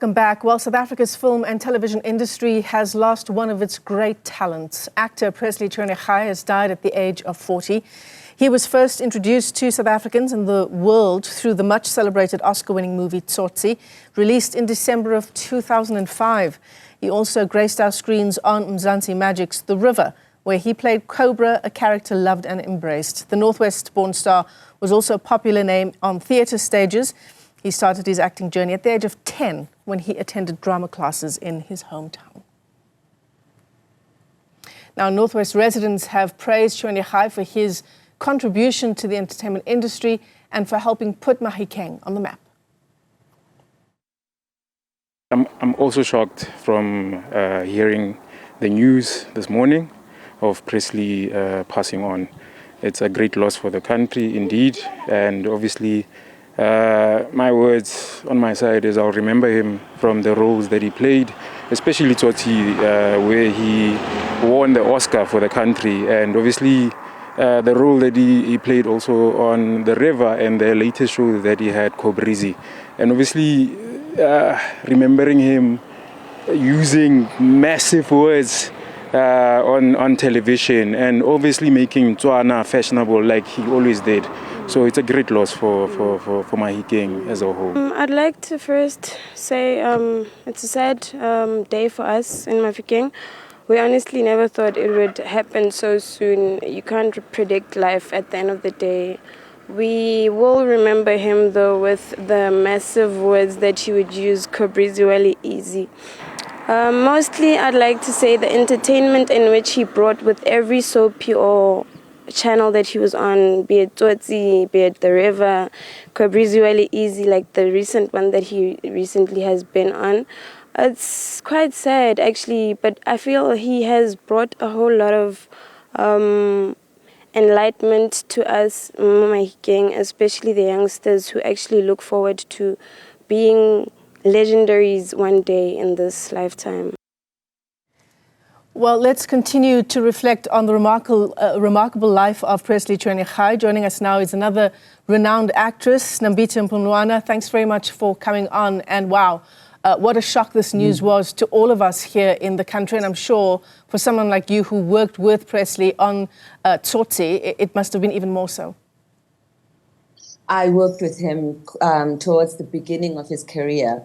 Welcome back. Well, South Africa's film and television industry has lost one of its great talents. Actor Presley Chweneyagae has died at the age of 40. He was first introduced to South Africans and the world through the much-celebrated Oscar-winning movie Tsotsi, released in December of 2005. He also graced our screens on Mzansi Magic's The River, where he played Cobra, a character loved and embraced. The Northwest-born star was also a popular name on theatre stages. He started his acting journey at the age of 10 when he attended drama classes in his hometown. Now, Northwest residents have praised Chweneyagae for his contribution to the entertainment industry and for helping put Mahikeng on the map. I'm also shocked from hearing the news this morning of Presley passing on. It's a great loss for the country indeed, and obviously my words on my side is I'll remember him from the roles that he played, especially Tsotsi, where he won the Oscar for the country, and obviously the role that he played also on The River and the latest show that he had, Cobra. And obviously remembering him using massive words on television and obviously making Tswana fashionable like he always did. So it's a great loss for Mahikeng as a whole. I'd like to first say it's a sad day for us in Mahikeng. We honestly never thought it would happen so soon. You can't predict life at the end of the day. We will remember him though with the massive words that he would use, Cobra easy. Mostly I'd like to say the entertainment in which he brought with every soapy or channel that he was on, be it Tsotsi, be it The River, Cobra easy, like the recent one that he recently has been on. It's quite sad actually, but I feel he has brought a whole lot of enlightenment to us Mahikeng, especially the youngsters who actually look forward to being legendaries one day in this lifetime. Well, let's continue to reflect on the remarkable life of Presley Chweneyagae. Joining us now is another renowned actress, Nambitha Mpumlwana. Thanks very much for coming on. And wow, what a shock this news was to all of us here in the country. And I'm sure for someone like you who worked with Presley on Tsotsi, it must have been even more so. I worked with him towards the beginning of his career.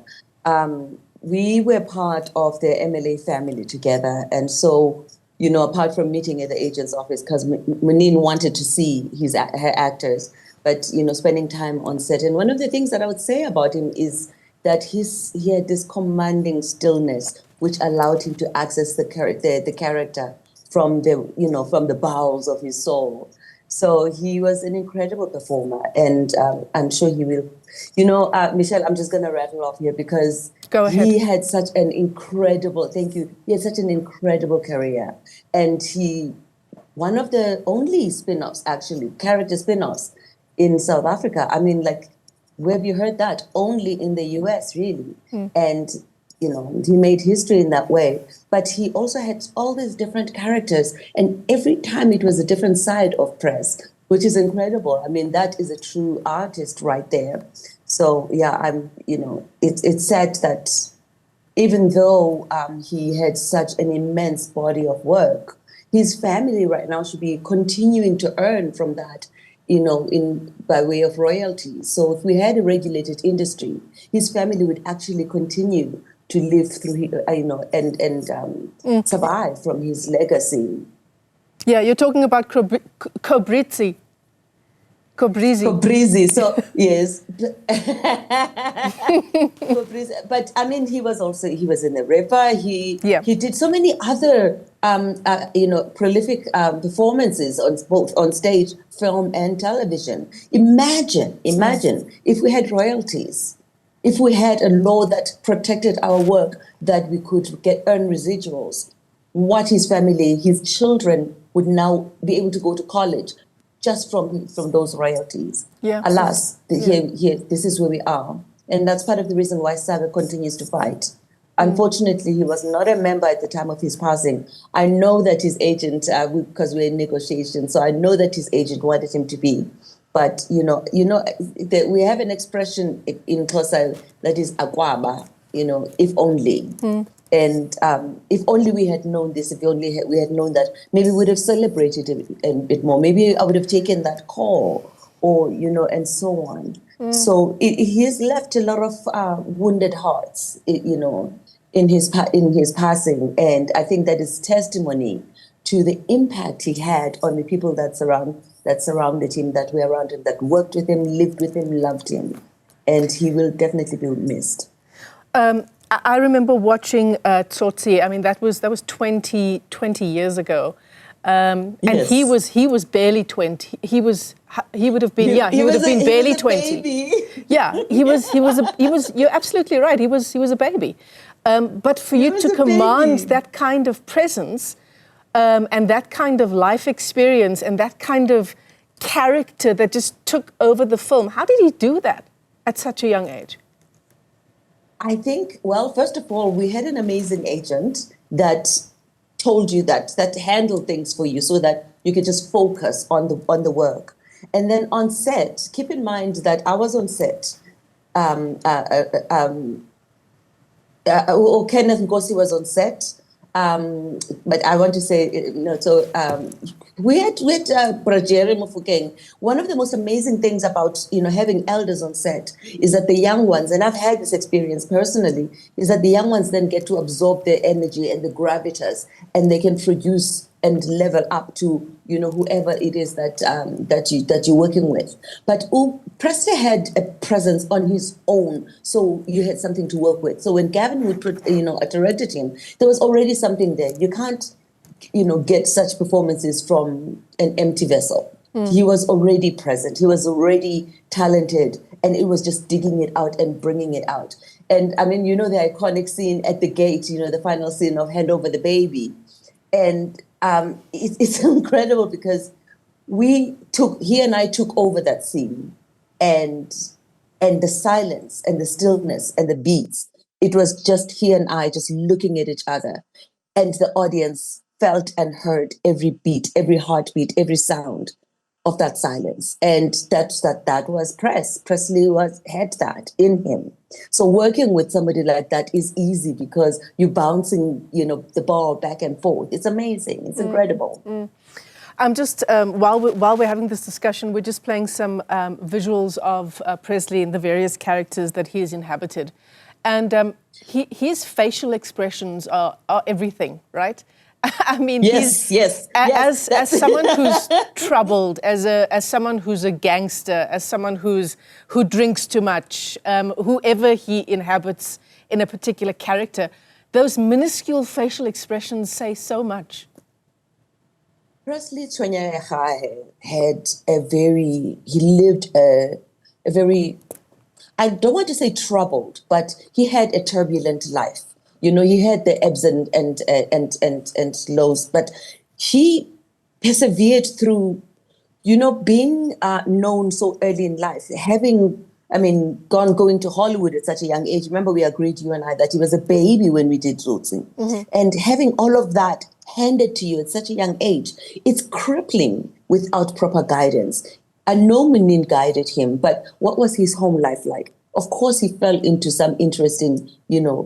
We were part of the MLA family together. And so, you know, apart from meeting at the agent's office, because Muneen wanted to see her actors, but, you know, spending time on set. And one of the things that I would say about him is that he had this commanding stillness, which allowed him to access the character from the bowels of his soul. So he was an incredible performer, and I'm sure he will. You know, Michelle, I'm just going to rattle off here because he had such an incredible, thank you, he had such an incredible career. And one of the only spin-offs, actually, character spin-offs in South Africa. I mean, like, where have you heard that? Only in the US, really. And, you know, he made history in that way. But he also had all these different characters. And every time it was a different side of Press, which is incredible. I mean, that is a true artist right there. So, yeah, it's sad that even though he had such an immense body of work, his family right now should be continuing to earn from that, you know, by way of royalties. So if we had a regulated industry, his family would actually continue to live through, you know, and survive from his legacy. Yeah, you're talking about Cobra. So yes. But I mean, he was in The River. He did so many other prolific performances on stage, film and television. Imagine if we had royalties, if we had a law that protected our work, that we could earn residuals, what his family, his children would now be able to go to college just from those royalties. Yeah. Alas, here, this is where we are. And that's part of the reason why SAGA continues to fight. Unfortunately, he was not a member at the time of his passing. I know that his agent, because we're in negotiations, so I know that his agent wanted him to be. But, we have an expression in Xhosa that is akwaba. if only. And if only we had known this, if only we had known that, maybe we would have celebrated it a bit more. Maybe I would have taken that call, or, and so on. So he's left a lot of wounded hearts, in his passing. And I think that is testimony to the impact he had on the people that surrounded him, that were around him, that worked with him, lived with him, loved him. And he will definitely be missed. I remember watching Tsotsi. I mean, that was 20 years ago. And yes. he was barely 20. He would have been barely 20. Baby. Yeah, he was you're absolutely right. He was a baby. But for you to command that kind of presence, and that kind of life experience, and that kind of character that just took over the film, how did he do that at such a young age? I think, well, first of all, we had an amazing agent that told you that handled things for you so that you could just focus on the work. And then on set, keep in mind that I was on set. Kenneth Nkosi was on set. But I want to say, we had Brajeri Mofokeng. One of the most amazing things about, having elders on set is that the young ones, and I've had this experience personally, is that the young ones then get to absorb their energy and the gravitas, and they can produce and level up to, whoever it is that you're working with. But Presley had a presence on his own, so you had something to work with. So when Gavin would, directed him, there was already something there. You can't, get such performances from an empty vessel. He was already present. He was already talented, and it was just digging it out and bringing it out. And I mean, the iconic scene at the gate, the final scene of Hand Over the Baby. And it's incredible because he and I took over that scene, and the silence and the stillness and the beats. It was just he and I just looking at each other, and the audience felt and heard every beat, every heartbeat, every sound of that silence. And that was Presley had that in him. So working with somebody like that is easy because you're bouncing, the ball back and forth. It's amazing. It's incredible. I'm just, while we're having this discussion, we're just playing some visuals of Presley and the various characters that he has inhabited. And his facial expressions are everything, right? I mean, yes. As someone who's troubled, as someone who's a gangster, as someone who drinks too much, whoever he inhabits in a particular character, those minuscule facial expressions say so much. Presley Chweneyagae had he lived a very, I don't want to say troubled, but he had a turbulent life. He had the ebbs and lows, but he persevered through, being known so early in life, going to Hollywood at such a young age. Remember, we agreed, you and I, that he was a baby when we did Tsotsi. And having all of that handed to you at such a young age, it's crippling without proper guidance. And no one guided him, but what was his home life like? Of course, he fell into some interesting,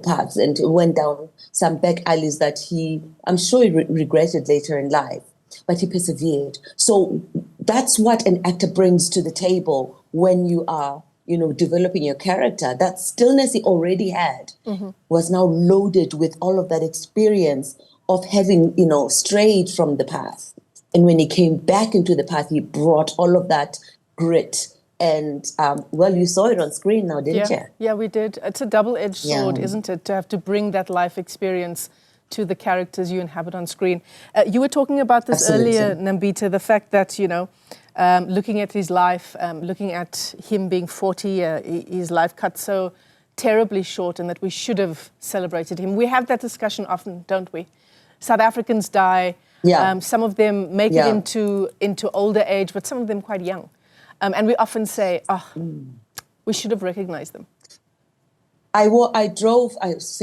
paths and went down some back alleys that I'm sure he regretted later in life, but he persevered. So that's what an actor brings to the table when you are, developing your character. That stillness he already had was now loaded with all of that experience of having, strayed from the path. And when he came back into the path, he brought all of that grit. And, you saw it on screen now, didn't you? Yeah, we did. It's a double-edged sword, isn't it, to have to bring that life experience to the characters you inhabit on screen. You were talking about this earlier, Nambitha, the fact that, looking at his life, looking at him being 40, his life cut so terribly short, and that we should have celebrated him. We have that discussion often, don't we? South Africans die. Some of them make it into older age, but some of them quite young. And we often say, we should have recognized them. I drove past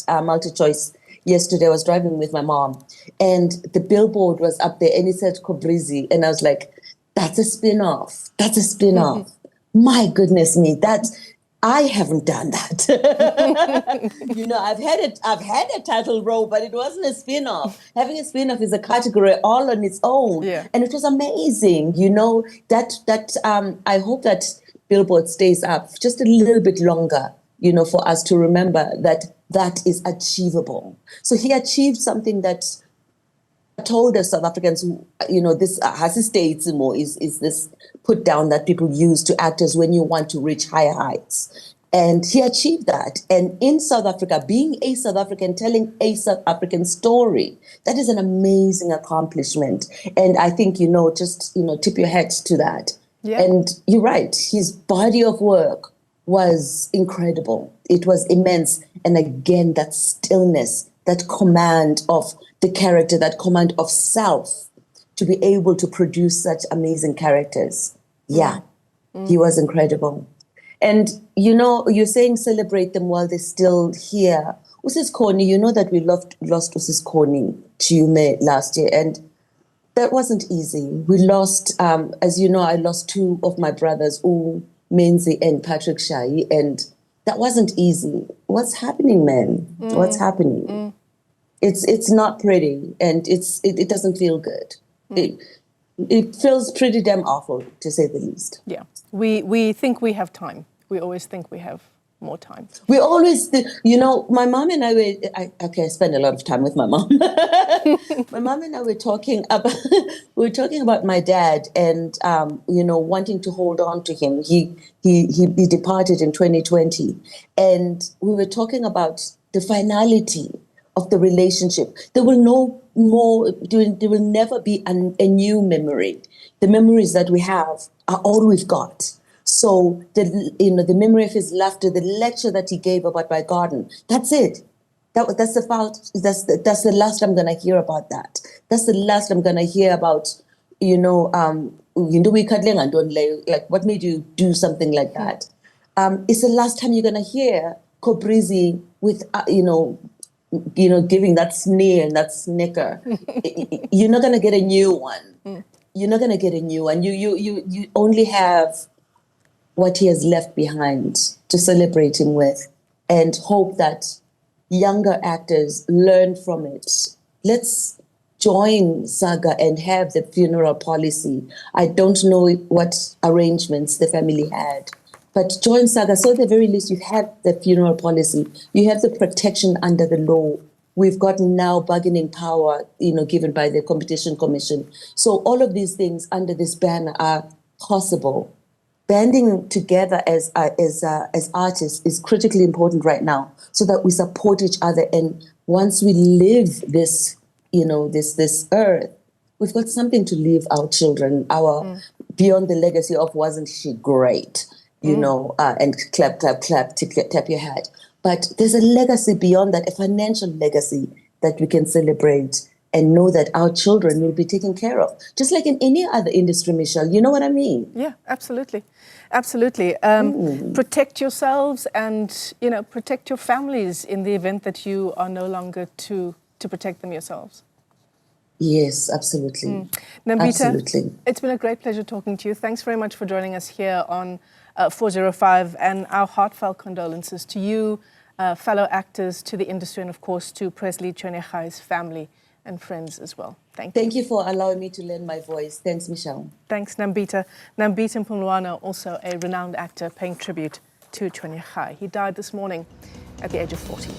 MultiChoice yesterday. I was driving with my mom, and the billboard was up there, and it said Kobrizi, and I was like, that's a spin-off. That's a spin-off. My goodness me, I haven't done that. I've had a title role, but it wasn't a spin-off. Having a spin-off is a category all on its own. Yeah. And it was amazing, I hope that Billboard stays up just a little bit longer, for us to remember that is achievable. So he achieved something that told us South Africans, this hasistayitsimo is this put down that people use to actors when you want to reach higher heights. And he achieved that. And in South Africa, being a South African, telling a South African story, that is an amazing accomplishment. And I think, tip your hat to that. Yeah. And you're right, his body of work was incredible. It was immense. And again, that stillness, that command of the character, that command of self, to be able to produce such amazing characters. Yeah, he was incredible. And, you're saying celebrate them while they're still here. Usis Koni, that we lost Usis Koni to Yume last year. And that wasn't easy. We lost, as you know, I lost two of my brothers, Menzi and Patrick Shai, and that wasn't easy. What's happening, man? What's happening? It's not pretty, and it doesn't feel good. It feels pretty damn awful, to say the least. Yeah, we think we have time. We always think we have more time. We always, my mom and I spend a lot of time with my mom. My mom and I were talking about my dad and, wanting to hold on to him. He departed in 2020. And we were talking about the finality of the relationship. There will never be a new memory. The memories that we have are all we've got. So the memory of his laughter, the lecture that he gave about my garden, that's it. That's the last I'm gonna hear about that. That's the last I'm gonna hear about, we cuddling and don't like what made you do something like that. It's the last time you're gonna hear Kobrizi with giving that sneer and that snicker. You're not gonna get a new one. You're not gonna get a new one. You only have what he has left behind to celebrate him with, and hope that younger actors learn from it. Let's join Saga and have the funeral policy. I don't know what arrangements the family had, but join Saga. So at the very least, you have the funeral policy. You have the protection under the law. We've got now bargaining power, given by the Competition Commission. So all of these things under this banner are possible. Banding together as artists is critically important right now, so that we support each other. And once we live this, this earth, we've got something to leave our children, beyond the legacy of wasn't she great, and clap, tap your head. But there's a legacy beyond that, a financial legacy that we can celebrate and know that our children will be taken care of, just like in any other industry, Michelle. You know what I mean? Yeah, absolutely. Absolutely. Protect yourselves and, protect your families in the event that you are no longer to protect them yourselves. Yes, absolutely. Nambitha, absolutely. It's been a great pleasure talking to you. Thanks very much for joining us here on 405, and our heartfelt condolences to you, fellow actors, to the industry, and of course to Presley Chweneyagae's family and friends as well. Thank you. Thank you for allowing me to lend my voice. Thanks, Michelle. Thanks, Nambitha. Nambitha Mpumlwana, also a renowned actor, paying tribute to Chweneyagae. He died this morning at the age of 40.